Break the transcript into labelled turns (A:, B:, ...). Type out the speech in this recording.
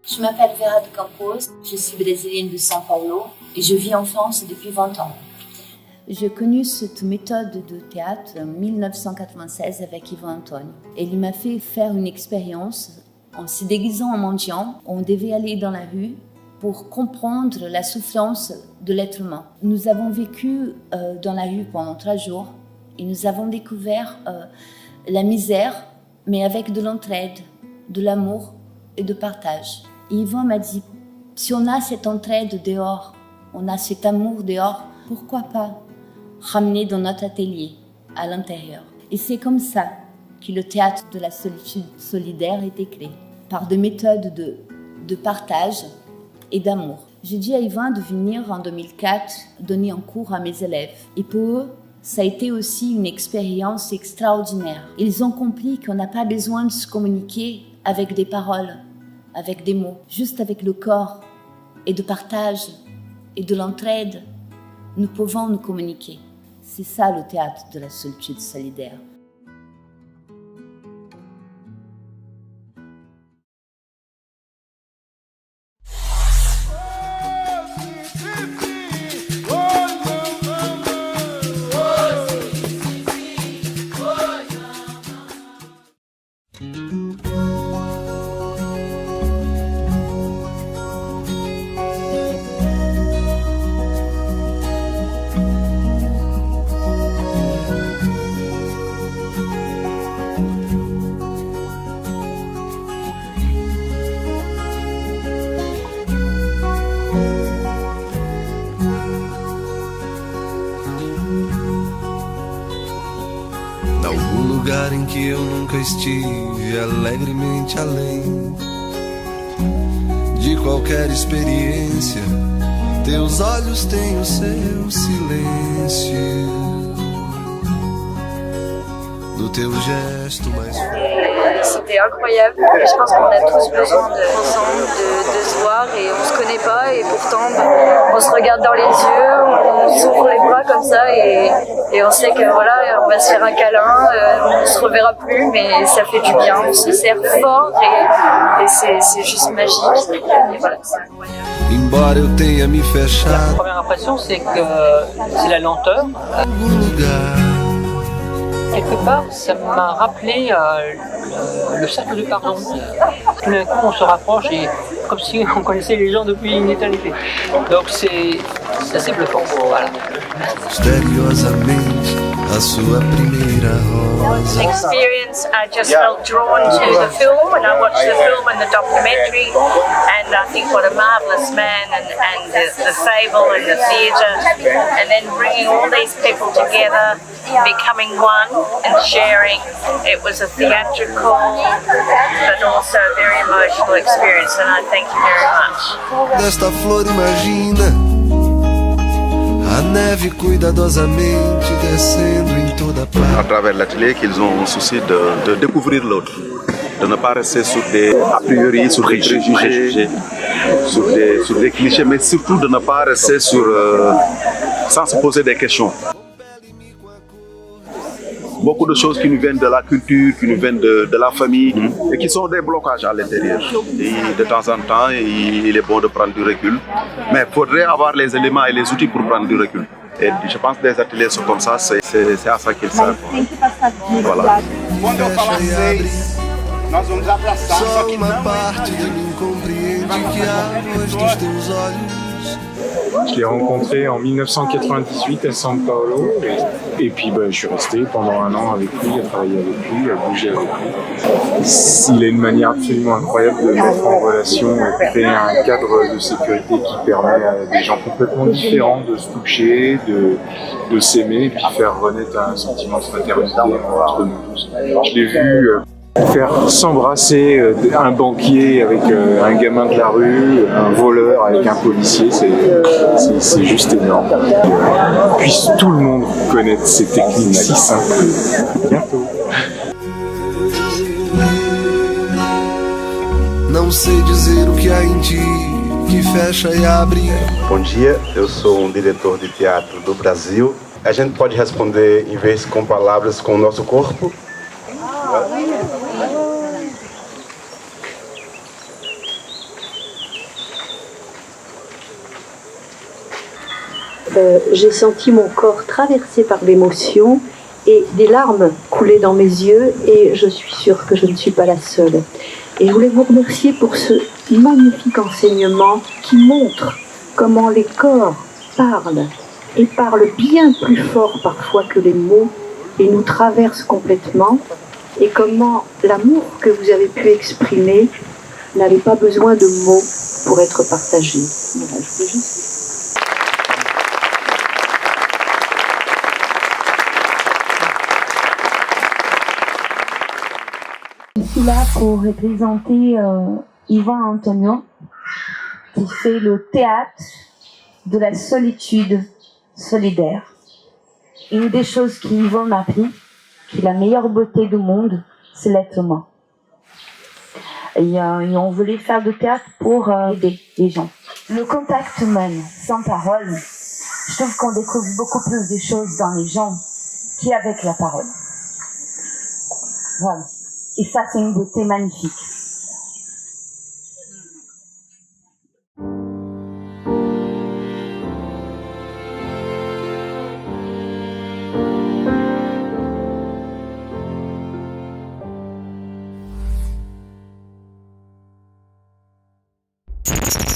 A: Je m'appelle Vera de Campos, je suis brésilienne de São Paulo et je vis en France depuis 20 ans. J'ai connu cette méthode de théâtre en 1996 avec Ivan Antonio. Et il m'a fait faire une expérience en se déguisant en mendiant. On devait aller dans la rue pour comprendre la souffrance de l'être humain. Nous avons vécu dans la rue pendant 3 jours et nous avons découvert la misère, mais avec de l'entraide, de l'amour et de partage. Et Ivan m'a dit, si on a cette entraide dehors, on a cet amour dehors, pourquoi pas ramener dans notre atelier, à l'intérieur. Et c'est comme ça que le théâtre de la solitude solidaire a été créé, par des méthodes de partage et d'amour. J'ai dit à Ivan de venir en 2004 donner un cours à mes élèves. Et pour eux, ça a été aussi une expérience extraordinaire. Ils ont compris qu'on n'a pas besoin de se communiquer avec des paroles, avec des mots, juste avec le corps et de partage et de l'entraide, nous pouvons nous communiquer. C'est ça le théâtre de la solitude solidaire.
B: Lugar em que eu nunca estive, alegremente além de qualquer experiência, teus olhos têm o seu silêncio, do teu gesto mais
C: C'était incroyable. Je pense qu'on a tous besoin ensemble de se voir et on se connaît pas et pourtant on se regarde dans les yeux, on s'ouvre les bras comme ça et on sait que voilà, on va se faire un câlin, on se reverra plus mais ça fait du bien, on se serre fort et c'est juste magique. Et voilà, c'est incroyable.
B: Embora eu tenha me fechado.
D: La première impression c'est que c'est la lenteur. Quelque part, ça m'a rappelé le cercle du pardon. Tout d'un coup, on se rapproche et comme si on connaissait les gens depuis une éternité. Donc c'est assez bluffant. Voilà.
B: Misteriosamente, a sua primeira rosa.
C: Experience, I just felt drawn to the film and I watched the film and the documentary and I think what a marvellous man and the fable and the theatre and then bringing all these people together, becoming one and sharing. It was a theatrical but also a very emotional experience and I thank you very much.
B: Desta flor imagina a neve cuidadosamente descendo em toda parte.
E: À travers l'atelier qu'ils ont un souci de découvrir l'autre, de ne pas rester sur des a priori, sur des préjugés, sur des clichés, mais surtout de ne pas rester sans se poser des questions. Beaucoup de choses qui nous viennent de la culture, qui nous viennent de la famille et qui sont des blocages à l'intérieur. Et de temps en temps, il est bon de prendre du recul, mais il faudrait avoir les éléments et les outils pour prendre du recul. Et je pense que des ateliers sont comme ça, c'est à ça qu'ils servent. Voilà.
F: Quando eu falar 6, nós vamos abraçar, só que
B: uma
F: não
B: parte de mim compreende que a luz dos teus olhos.
G: Je l'ai rencontré en 1998 à São Paulo et puis je suis resté pendant 1 an avec lui, à travailler avec lui, à bouger avec lui. Il a une manière absolument incroyable de mettre en relation et de créer un cadre de sécurité qui permet à des gens complètement différents de se toucher, de s'aimer et puis faire renaître un sentiment de fraternité entre nous tous. Je l'ai vu faire s'embrasser un banquier avec un gamin de la rue, un voleur avec un policier, c'est juste énorme. Puisse tout le monde connaître ces techniques si simples. Bientôt.
B: Não sei dizer o que há em ti que fecha e abre.
H: Bom dia, eu sou diretor de teatro do Brasil. A gente pode responder, em vez com palavras, com o nosso corpo?
I: j'ai senti mon corps traversé par l'émotion et des larmes couler dans mes yeux, et je suis sûre que je ne suis pas la seule. Et je voulais vous remercier pour ce magnifique enseignement qui montre comment les corps parlent, et parlent bien plus fort parfois que les mots, et nous traversent complètement, et comment l'amour que vous avez pu exprimer n'avait pas besoin de mots pour être partagé. Voilà, je voulais juste...
A: Je suis là pour représenter Yvan Antonio, qui fait le théâtre de la solitude solidaire. Une des choses qu'Yvan m'a appris, que la meilleure beauté du monde, c'est l'être humain. Et on voulait faire du théâtre pour aider les gens. Le contact humain, sans parole, je trouve qu'on découvre beaucoup plus de choses dans les gens qu'avec la parole. Voilà. Et ça, c'est une beauté magnifique.
J: Thank you.